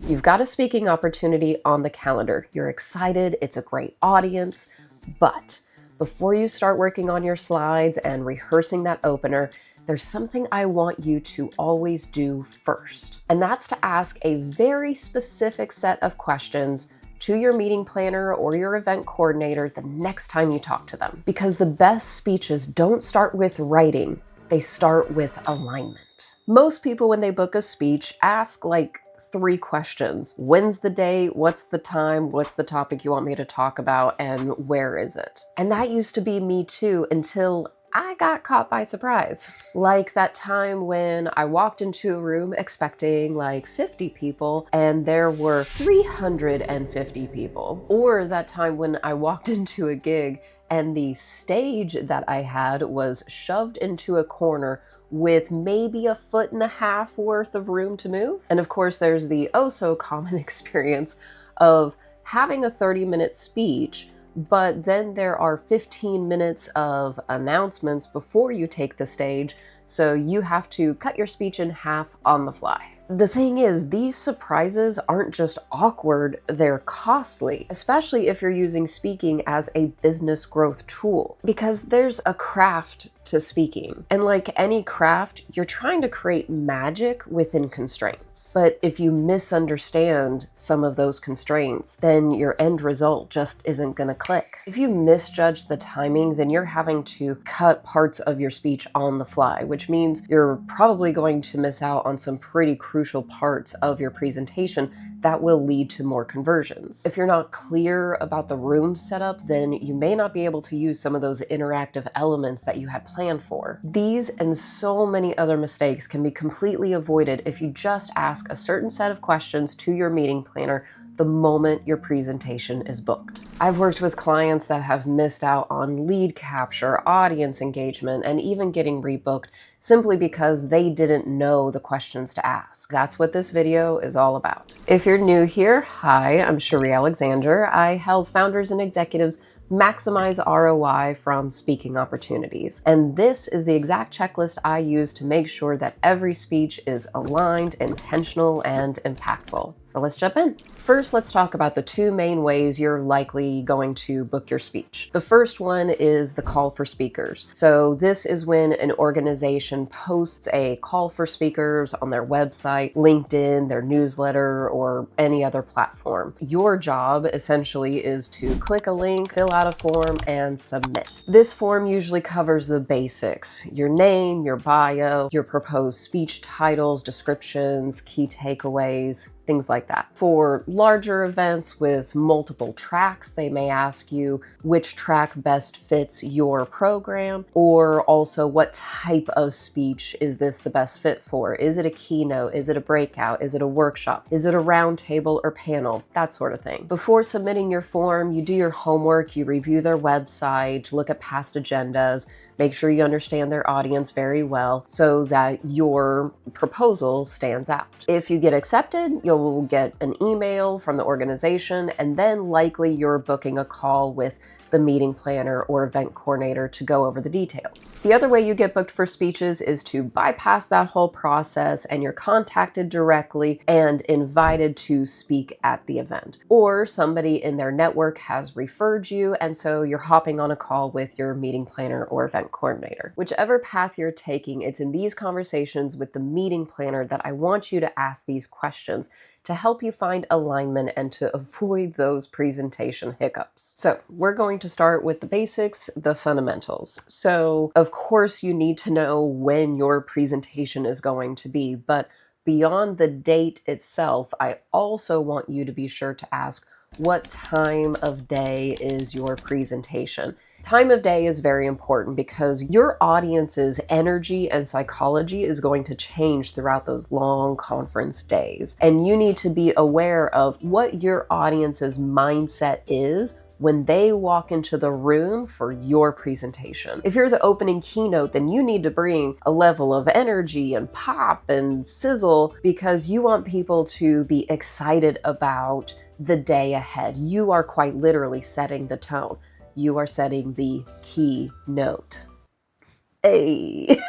You've got a speaking opportunity on the calendar. You're excited, it's a great audience, but before you start working on your slides and rehearsing that opener, there's something I want you to always do first. And that's to ask a very specific set of questions to your meeting planner or your event coordinator the next time you talk to them. Because the best speeches don't start with writing, they start with alignment. Most people, when they book a speech, ask like 3 questions. When's the day? What's the time? What's the topic you want me to talk about? And where is it? And that used to be me too until I got caught by surprise. Like that time when I walked into a room expecting like 50 people and there were 350 people. Or that time when I walked into a gig and the stage that I had was shoved into a corner with maybe 1.5 feet worth of room to move. And of course, there's the oh so common experience of having a 30-minute speech, but then there are 15 minutes of announcements before you take the stage, so you have to cut your speech in half on the fly. The thing is, these surprises aren't just awkward, they're costly, especially if you're using speaking as a business growth tool, because there's a craft to speaking. And like any craft, you're trying to create magic within constraints. But if you misunderstand some of those constraints, then your end result just isn't gonna click. If you misjudge the timing, then you're having to cut parts of your speech on the fly, which means you're probably going to miss out on some pretty crucial parts of your presentation that will lead to more conversions. If you're not clear about the room setup, then you may not be able to use some of those interactive elements that you had planned for. These and so many other mistakes can be completely avoided if you just ask a certain set of questions to your meeting planner the moment your presentation is booked. I've worked with clients that have missed out on lead capture, audience engagement, and even getting rebooked simply because they didn't know the questions to ask. That's what this video is all about. If you're new here, hi, I'm Sharí Alexander. I help founders and executives maximize ROI from speaking opportunities. And this is the exact checklist I use to make sure that every speech is aligned, intentional, and impactful. So let's jump in. First, let's talk about the 2 main ways you're likely going to book your speech. The first one is the call for speakers. So this is when an organization posts a call for speakers on their website, LinkedIn, their newsletter, or any other platform. Your job essentially is to click a link, fill out a form, and submit. This form usually covers the basics: your name, your bio, your proposed speech titles, descriptions, key takeaways, things like that. For larger events with multiple tracks, they may ask you which track best fits your program, or also what type of speech is this the best fit for? Is it a keynote? Is it a breakout? Is it a workshop? Is it a round table or panel? That sort of thing. Before submitting your form, you do your homework, you review their website, look at past agendas, make sure you understand their audience very well so that your proposal stands out. If you get accepted, you'll get an email from the organization, and then likely you're booking a call with the meeting planner or event coordinator to go over the details. The other way you get booked for speeches is to bypass that whole process and you're contacted directly and invited to speak at the event. Or somebody in their network has referred you, and so you're hopping on a call with your meeting planner or event coordinator. Whichever path you're taking, it's in these conversations with the meeting planner that I want you to ask these questions to help you find alignment and to avoid those presentation hiccups. So we're going to start with the basics, the fundamentals. So of course you need to know when your presentation is going to be, but beyond the date itself, I also want you to be sure to ask, what time of day is your presentation? Time of day is very important because your audience's energy and psychology is going to change throughout those long conference days. And you need to be aware of what your audience's mindset is when they walk into the room for your presentation. If you're the opening keynote, then you need to bring a level of energy and pop and sizzle because you want people to be excited about the day ahead. You are quite literally setting the tone. You are setting the key note. Hey.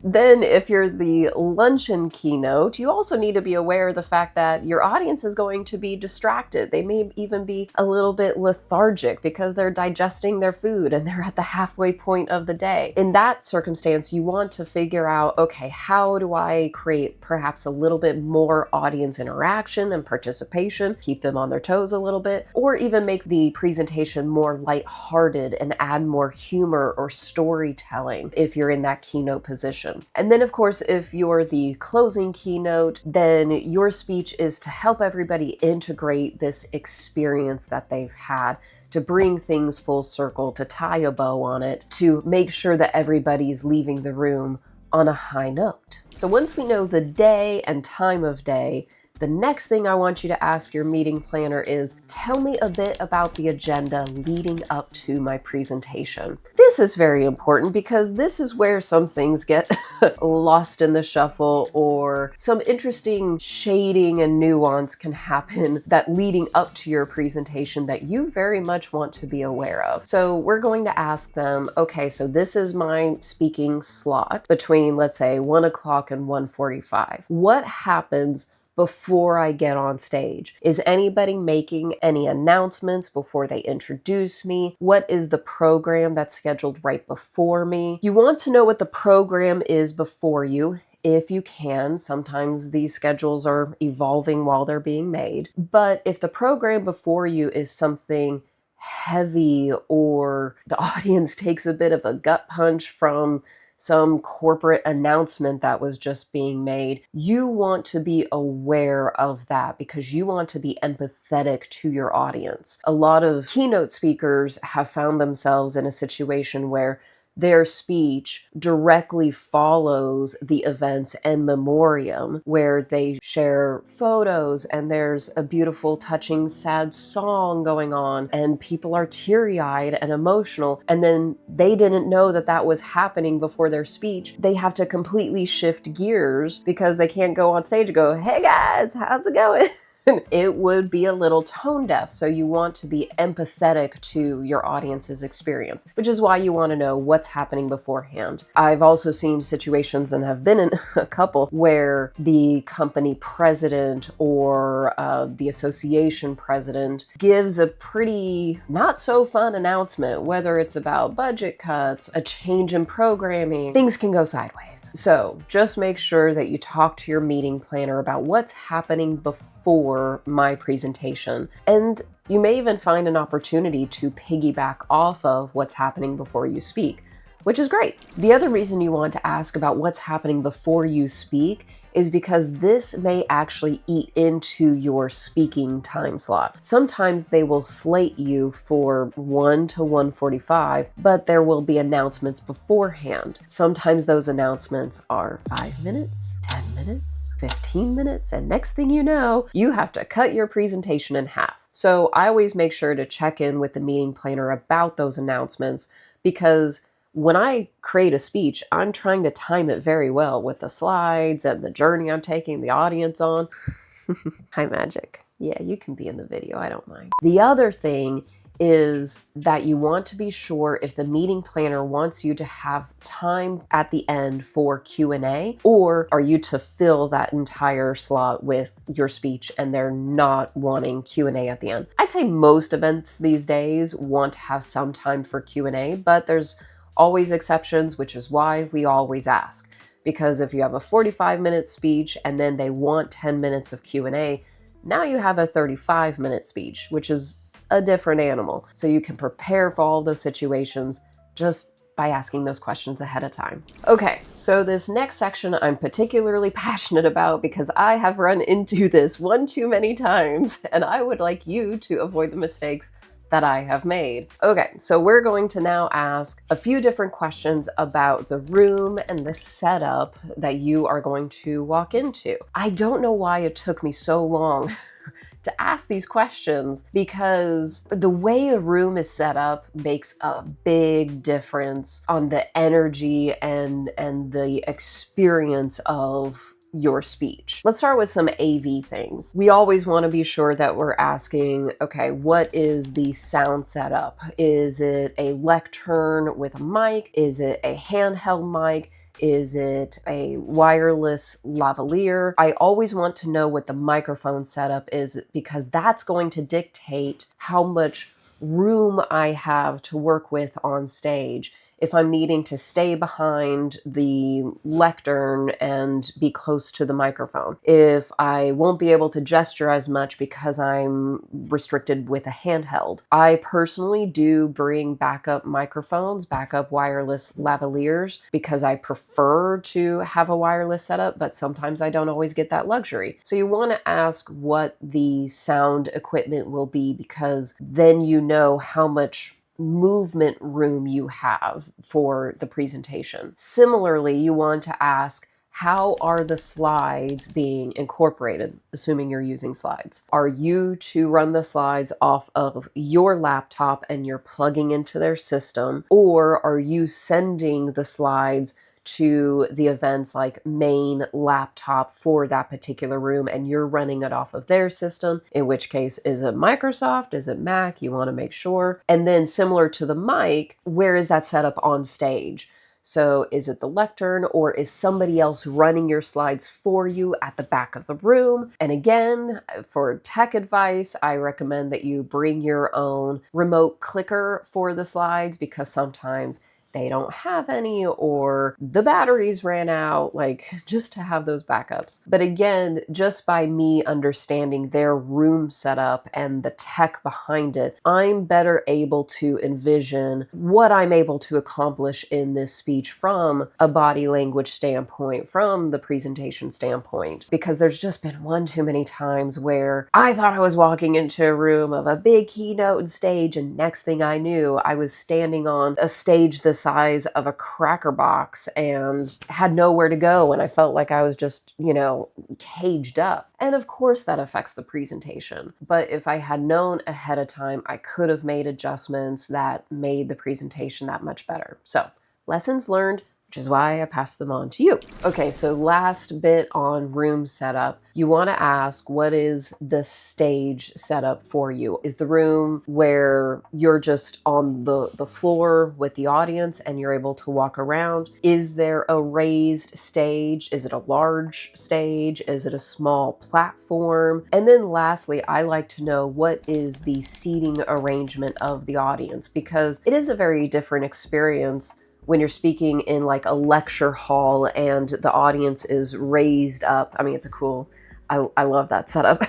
Then if you're the luncheon keynote, you also need to be aware of the fact that your audience is going to be distracted. They may even be a little bit lethargic because they're digesting their food and they're at the halfway point of the day. In that circumstance, you want to figure out, okay, how do I create perhaps a little bit more audience interaction and participation, keep them on their toes a little bit, or even make the presentation more lighthearted and add more humor or storytelling if you're in that keynote position. And then, of course, if you're the closing keynote, then your speech is to help everybody integrate this experience that they've had, to bring things full circle, to tie a bow on it, to make sure that everybody's leaving the room on a high note. So once we know the day and time of day, the next thing I want you to ask your meeting planner is, tell me a bit about the agenda leading up to my presentation. This is very important because this is where some things get lost in the shuffle, or some interesting shading and nuance can happen that leading up to your presentation that you very much want to be aware of. So we're going to ask them, okay, so this is my speaking slot between, let's say, 1 o'clock and 1:45. What happens before I get on stage? Is anybody making any announcements before they introduce me? What is the program that's scheduled right before me? You want to know what the program is before you, if you can. Sometimes these schedules are evolving while they're being made. But if the program before you is something heavy, or the audience takes a bit of a gut punch from some corporate announcement that was just being made, you want to be aware of that because you want to be empathetic to your audience. A lot of keynote speakers have found themselves in a situation where their speech directly follows the events in memoriam, where they share photos and there's a beautiful, touching, sad song going on and people are teary-eyed and emotional, and then they didn't know that that was happening before their speech. They have to completely shift gears because they can't go on stage and go, "Hey guys, how's it going?" It would be a little tone deaf. So you want to be empathetic to your audience's experience, which is why you want to know what's happening beforehand. I've also seen situations, and have been in a couple, where the company president or the association president gives a pretty not so fun announcement, whether it's about budget cuts, a change in programming. Things can go sideways. So just make sure that you talk to your meeting planner about what's happening before my presentation. And you may even find an opportunity to piggyback off of what's happening before you speak, which is great. The other reason you want to ask about what's happening before you speak is because this may actually eat into your speaking time slot. Sometimes they will slate you for 1 to 1:45, but there will be announcements beforehand. Sometimes those announcements are 5 minutes, 10 minutes, 15 minutes, and next thing you know, you have to cut your presentation in half. So I always make sure to check in with the meeting planner about those announcements, because when I create a speech, I'm trying to time it very well with the slides and the journey I'm taking the audience on. Hi, Magic. Yeah, you can be in the video. I don't mind. The other thing is that you want to be sure if the meeting planner wants you to have time at the end for Q&A, or are you to fill that entire slot with your speech and they're not wanting Q&A at the end. I'd say most events these days want to have some time for Q&A, but there's always exceptions, which is why we always ask. Because if you have a 45-minute speech and then they want 10 minutes of Q&A, now you have a 35-minute speech, which is a different animal. So you can prepare for all those situations just by asking those questions ahead of time. Okay, so this next section I'm particularly passionate about because I have run into this one too many times, and I would like you to avoid the mistakes that I have made. Okay, so we're going to now ask a few different questions about the room and the setup that you are going to walk into. I don't know why it took me so long to ask these questions, because the way a room is set up makes a big difference on the energy and the experience of your speech. Let's start with some AV things. We always want to be sure that we're asking, okay, what is the sound setup? Is it a lectern with a mic? Is it a handheld mic? Is it a wireless lavalier? I always want to know what the microphone setup is because that's going to dictate how much room I have to work with on stage. If I'm needing to stay behind the lectern and be close to the microphone, if I won't be able to gesture as much because I'm restricted with a handheld. I personally do bring backup microphones, backup wireless lavaliers, because I prefer to have a wireless setup, but sometimes I don't always get that luxury. So you want to ask what the sound equipment will be, because then you know how much movement room you have for the presentation. Similarly, you want to ask, how are the slides being incorporated, assuming you're using slides? Are you to run the slides off of your laptop and you're plugging into their system, or are you sending the slides to the event's like main laptop for that particular room and you're running it off of their system? In which case, is it Microsoft? Is it Mac? You want to make sure. And then similar to the mic, where is that set up on stage? So is it the lectern, or is somebody else running your slides for you at the back of the room? And again, for tech advice, I recommend that you bring your own remote clicker for the slides, because sometimes they don't have any or the batteries ran out, like just to have those backups. But again, just by me understanding their room setup and the tech behind it, I'm better able to envision what I'm able to accomplish in this speech from a body language standpoint, from the presentation standpoint, because there's just been one too many times where I thought I was walking into a room of a big keynote stage, and next thing I knew, I was standing on a stage this size of a cracker box and had nowhere to go, and I felt like I was just, caged up. And of course that affects the presentation. But if I had known ahead of time, I could have made adjustments that made the presentation that much better. So, lessons learned, which is why I pass them on to you. Okay, so last bit on room setup. You want to ask, what is the stage setup for you? Is the room where you're just on the floor with the audience and you're able to walk around? Is there a raised stage? Is it a large stage? Is it a small platform? And then lastly, I like to know, what is the seating arrangement of the audience? Because it is a very different experience when you're speaking in like a lecture hall and the audience is raised up. I mean, it's I love that setup.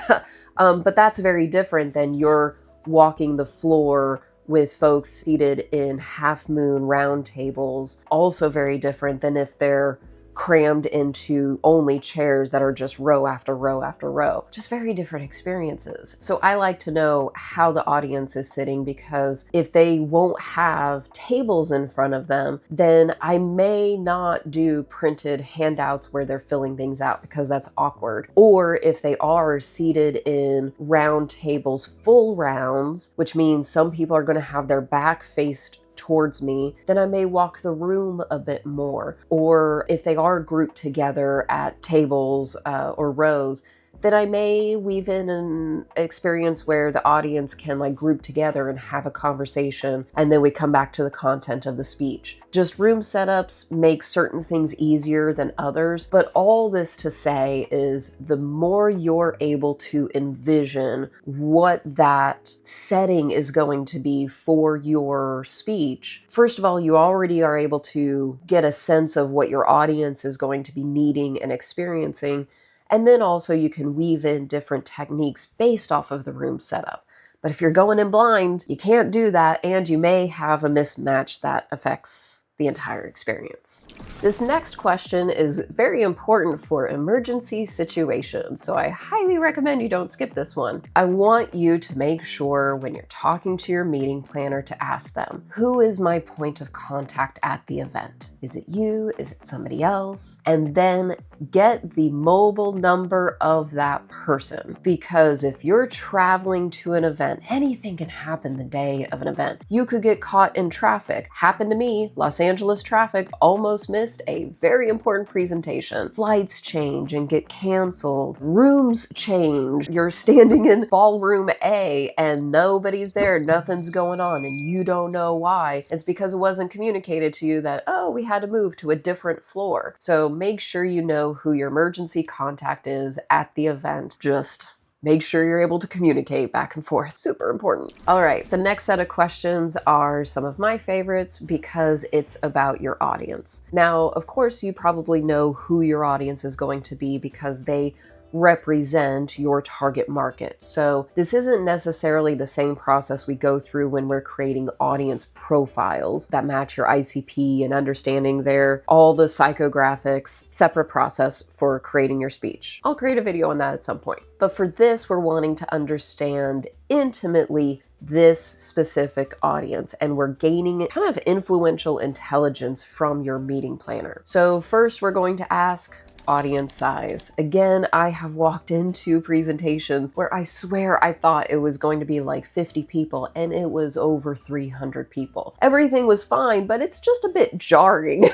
But that's very different than you're walking the floor with folks seated in half moon round tables. Also very different than if they're crammed into only chairs that are just row after row after row. Just very different experiences. So I like to know how the audience is sitting, because if they won't have tables in front of them, then I may not do printed handouts where they're filling things out, because that's awkward. Or if they are seated in round tables, full rounds, which means some people are going to have their back faced towards me, then I may walk the room a bit more. Or if they are grouped together at tables or rows, then I may weave in an experience where the audience can like group together and have a conversation, and then we come back to the content of the speech. Just room setups make certain things easier than others, but all this to say is the more you're able to envision what that setting is going to be for your speech, first of all, you already are able to get a sense of what your audience is going to be needing and experiencing. And then also you can weave in different techniques based off of the room setup. But if you're going in blind, you can't do that, and you may have a mismatch that affects the entire experience. This next question is very important for emergency situations, so I highly recommend you don't skip this one. I want you to make sure when you're talking to your meeting planner to ask them, who is my point of contact at the event? Is it you? Is it somebody else? And then get the mobile number of that person, because if you're traveling to an event, anything can happen the day of an event. You could get caught in traffic. Happened to me, Los Angeles Angeles traffic almost missed a very important presentation. Flights change and get canceled. Rooms change. You're standing in ballroom A and nobody's there. Nothing's going on and you don't know why. It's because it wasn't communicated to you that, oh, we had to move to a different floor. So make sure you know who your emergency contact is at the event. Just make sure you're able to communicate back and forth. Super important. All right, the next set of questions are some of my favorites because it's about your audience. Now, of course, you probably know who your audience is going to be because they represent your target market. So this isn't necessarily the same process we go through when we're creating audience profiles that match your ICP and understanding all the psychographics, separate process for creating your speech. I'll create a video on that at some point. But for this, we're wanting to understand intimately this specific audience, and we're gaining kind of influential intelligence from your meeting planner. So first, we're going to ask audience size. Again, I have walked into presentations where I swear I thought it was going to be like 50 people and it was over 300 people. Everything was fine, but it's just a bit jarring.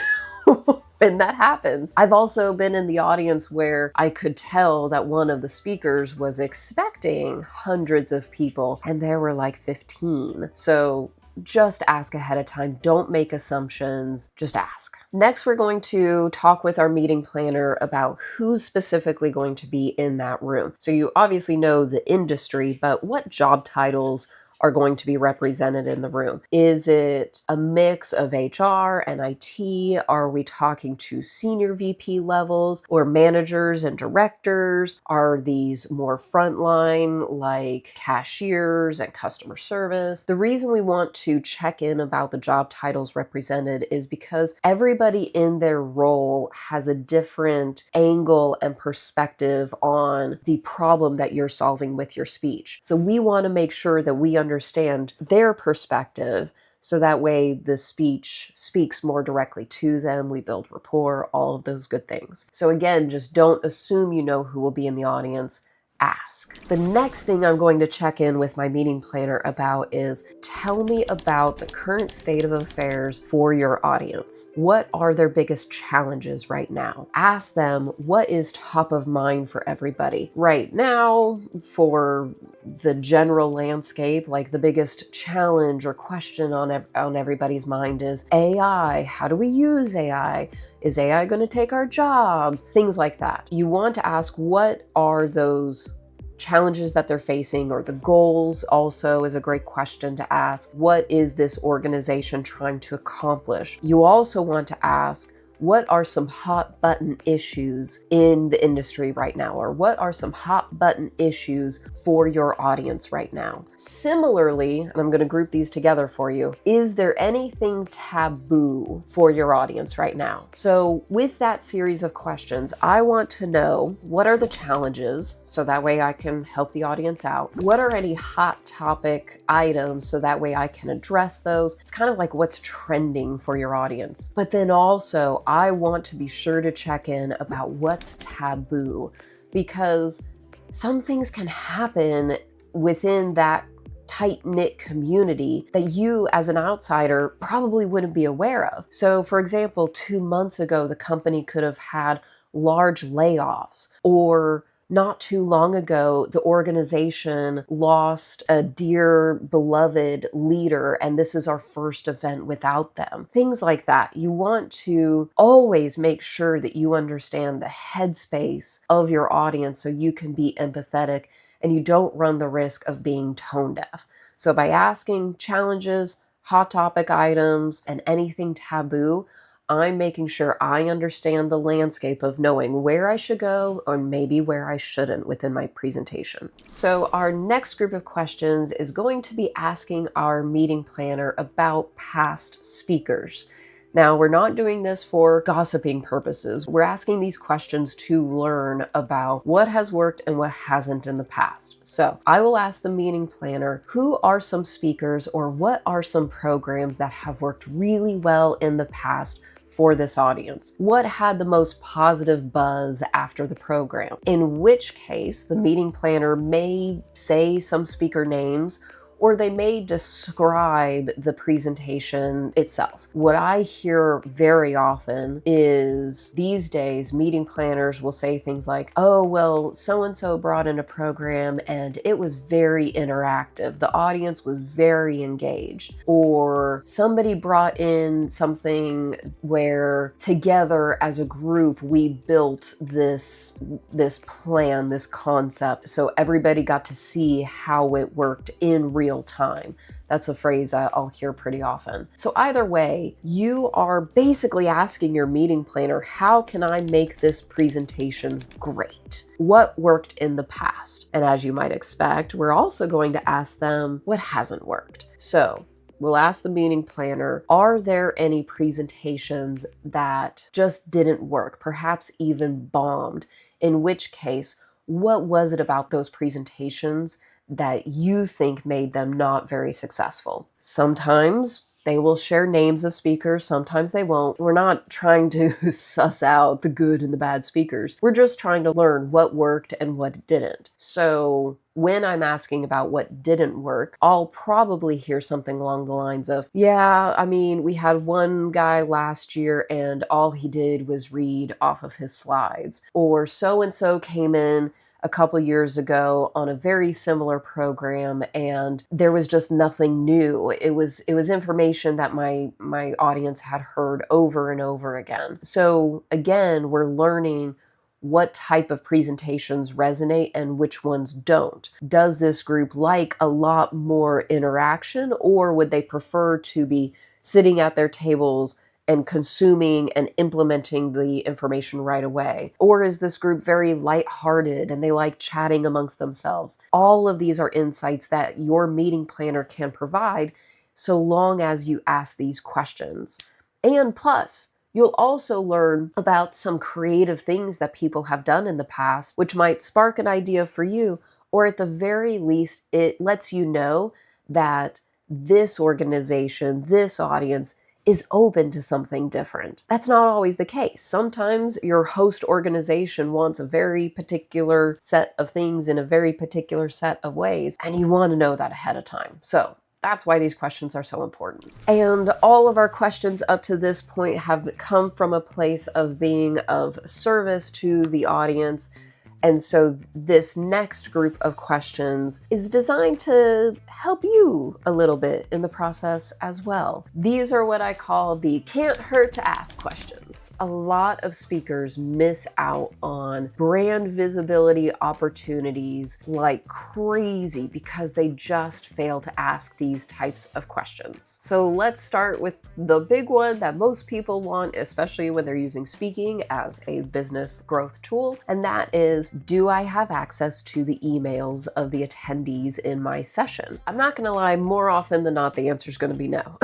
And that happens. I've also been in the audience where I could tell that one of the speakers was expecting hundreds of people and there were like 15. So just ask ahead of time. Don't make assumptions, just ask. Next, we're going to talk with our meeting planner about who's specifically going to be in that room. So you obviously know the industry, but what job titles are going to be represented in the room? Is it a mix of HR and IT? Are we talking to senior VP levels or managers and directors? Are these more frontline like cashiers and customer service? The reason we want to check in about the job titles represented is because everybody in their role has a different angle and perspective on the problem that you're solving with your speech. So we want to make sure that we understand their perspective so that way the speech speaks more directly to them. We build rapport, all of those good things. So again, just don't assume you know who will be in the audience. Ask. The next thing I'm going to check in with my meeting planner about is tell me about the current state of affairs for your audience. What are their biggest challenges right now? Ask them what is top of mind for everybody. Right now, for the general landscape, like the biggest challenge or question on everybody's mind is AI. How do we use AI? Is AI going to take our jobs? Things like that. You want to ask what are those challenges that they're facing, or the goals also is a great question to ask. What is this organization trying to accomplish? You also want to ask, what are some hot button issues in the industry right now? Or what are some hot button issues for your audience right now? Similarly, and I'm going to group these together for you, is there anything taboo for your audience right now? So with that series of questions, I want to know what are the challenges so that way I can help the audience out. What are any hot topic items so that way I can address those? It's kind of like what's trending for your audience. But then also, I want to be sure to check in about what's taboo, because some things can happen within that tight-knit community that you as an outsider probably wouldn't be aware of. So for example, 2 months ago, the company could have had large layoffs, or not too long ago, the organization lost a dear, beloved leader, and this is our first event without them. Things like that. You want to always make sure that you understand the headspace of your audience so you can be empathetic and you don't run the risk of being tone deaf. So by asking challenges, hot topic items, and anything taboo, I'm making sure I understand the landscape of knowing where I should go or maybe where I shouldn't within my presentation. So our next group of questions is going to be asking our meeting planner about past speakers. Now, we're not doing this for gossiping purposes. We're asking these questions to learn about what has worked and what hasn't in the past. So I will ask the meeting planner, who are some speakers or what are some programs that have worked really well in the past for this audience? What had the most positive buzz after the program? In which case, the meeting planner may say some speaker names or they may describe the presentation itself. What I hear very often is these days, meeting planners will say things like, oh, well, so-and-so brought in a program and it was very interactive. The audience was very engaged. Or somebody brought in something where together as a group, we built this plan, this concept, so everybody got to see how it worked in real time. That's a phrase I'll hear pretty often. So either way, you are basically asking your meeting planner, how can I make this presentation great? What worked in the past? And as you might expect, we're also going to ask them what hasn't worked. So we'll ask the meeting planner, are there any presentations that just didn't work, perhaps even bombed? In which case, what was it about those presentations that you think made them not very successful? Sometimes they will share names of speakers, sometimes they won't. We're not trying to suss out the good and the bad speakers. We're just trying to learn what worked and what didn't. So when I'm asking about what didn't work, I'll probably hear something along the lines of, yeah, I mean, we had one guy last year and all he did was read off of his slides. Or so-and-so came in a couple years ago on a very similar program and there was just nothing new. It was information that my audience had heard over and over again. So again, we're learning what type of presentations resonate and which ones don't. Does this group like a lot more interaction, or would they prefer to be sitting at their tables and consuming and implementing the information right away? Or is this group very lighthearted and they like chatting amongst themselves? All of these are insights that your meeting planner can provide so long as you ask these questions. And plus, you'll also learn about some creative things that people have done in the past, which might spark an idea for you, or at the very least, it lets you know that this organization, this audience, is open to something different. That's not always the case. Sometimes your host organization wants a very particular set of things in a very particular set of ways, and you want to know that ahead of time. So that's why these questions are so important. And all of our questions up to this point have come from a place of being of service to the audience. And so this next group of questions is designed to help you a little bit in the process as well. These are what I call the can't hurt to ask questions. A lot of speakers miss out on brand visibility opportunities like crazy because they just fail to ask these types of questions. So let's start with the big one that most people want, especially when they're using speaking as a business growth tool, and that is, do I have access to the emails of the attendees in my session? I'm not gonna lie, more often than not, the answer is gonna be no.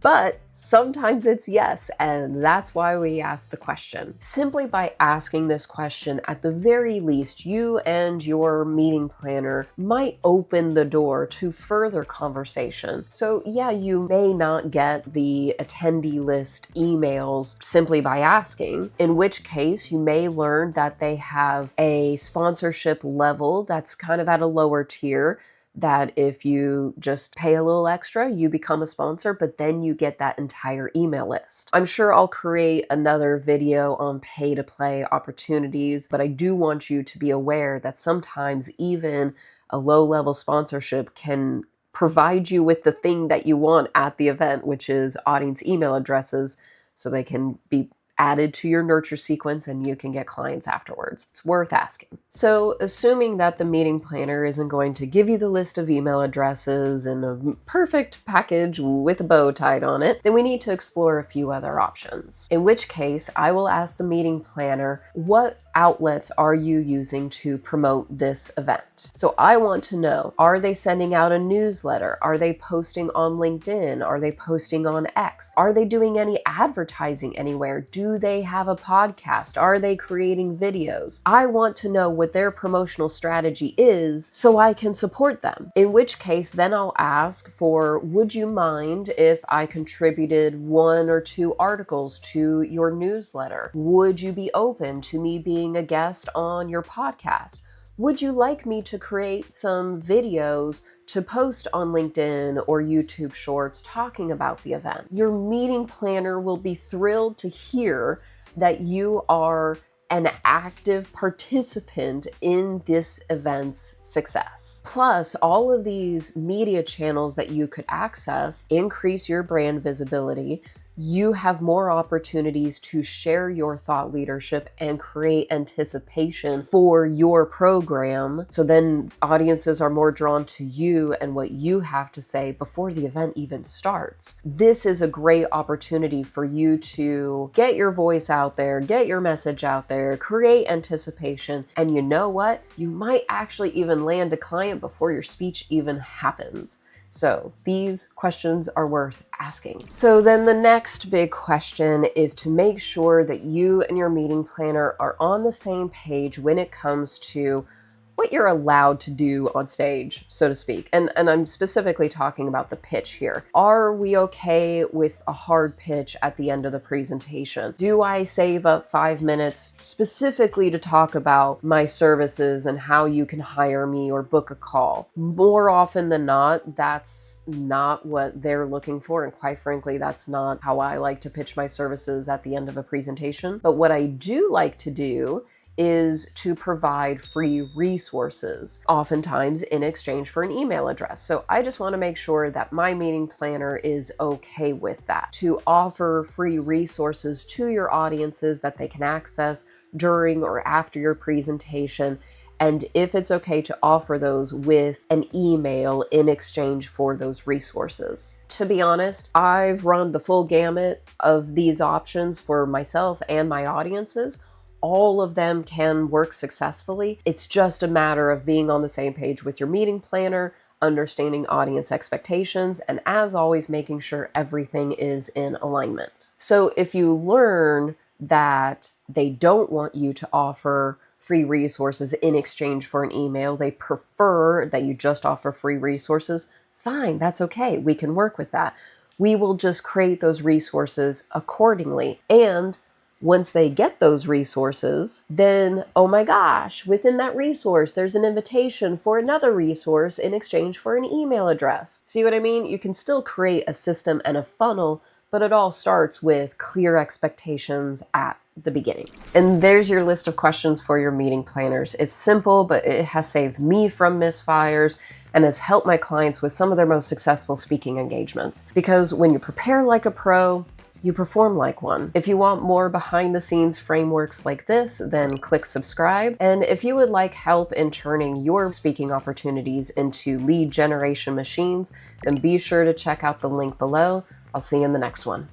But sometimes it's yes, and that's why we ask the question. Simply by asking this question, at the very least, you and your meeting planner might open the door to further conversation. So yeah, you may not get the attendee list emails simply by asking, in which case you may learn that they have a sponsorship level that's kind of at a lower tier, that if you just pay a little extra, you become a sponsor, but then you get that entire email list. I'm sure I'll create another video on pay to play opportunities, but I do want you to be aware that sometimes even a low-level sponsorship can provide you with the thing that you want at the event, which is audience email addresses, so they can be added to your nurture sequence and you can get clients afterwards. It's worth asking. So assuming that the meeting planner isn't going to give you the list of email addresses and a perfect package with a bow tied on it, then we need to explore a few other options. In which case, I will ask the meeting planner, what outlets are you using to promote this event? So I want to know, are they sending out a newsletter? Are they posting on LinkedIn? Are they posting on X? Are they doing any advertising anywhere? Do they have a podcast? Are they creating videos? I want to know what their promotional strategy is so I can support them. In which case, then I'll ask for, would you mind if I contributed 1 or 2 articles to your newsletter? Would you be open to me being a guest on your podcast? Would you like me to create some videos to post on LinkedIn or YouTube Shorts talking about the event? Your meeting planner will be thrilled to hear that you are an active participant in this event's success. Plus, all of these media channels that you could access increase your brand visibility. You have more opportunities to share your thought leadership and create anticipation for your program. So then audiences are more drawn to you and what you have to say before the event even starts. This is a great opportunity for you to get your voice out there, get your message out there, create anticipation. And you know what? You might actually even land a client before your speech even happens. So these questions are worth asking. So then the next big question is to make sure that you and your meeting planner are on the same page when it comes to what you're allowed to do on stage, so to speak. And I'm specifically talking about the pitch here. Are we okay with a hard pitch at the end of the presentation? Do I save up 5 minutes specifically to talk about my services and how you can hire me or book a call? More often than not, that's not what they're looking for. And quite frankly, that's not how I like to pitch my services at the end of a presentation. But what I do like to do is to provide free resources, oftentimes in exchange for an email address. So I just want to make sure that my meeting planner is okay with that, to offer free resources to your audiences that they can access during or after your presentation. And if it's okay to offer those with an email in exchange for those resources. To be honest, I've run the full gamut of these options for myself and my audiences. All of them can work successfully. It's just a matter of being on the same page with your meeting planner, understanding audience expectations, and as always, making sure everything is in alignment. So if you learn that they don't want you to offer free resources in exchange for an email, they prefer that you just offer free resources, fine, that's okay. We can work with that. We will just create those resources accordingly. And once they get those resources, then, oh my gosh, within that resource, there's an invitation for another resource in exchange for an email address. See what I mean? You can still create a system and a funnel, but it all starts with clear expectations at the beginning. And there's your list of questions for your meeting planners. It's simple, but it has saved me from misfires and has helped my clients with some of their most successful speaking engagements. Because when you prepare like a pro, you perform like one. If you want more behind the scenes frameworks like this, then click subscribe. And if you would like help in turning your speaking opportunities into lead generation machines, then be sure to check out the link below. I'll see you in the next one.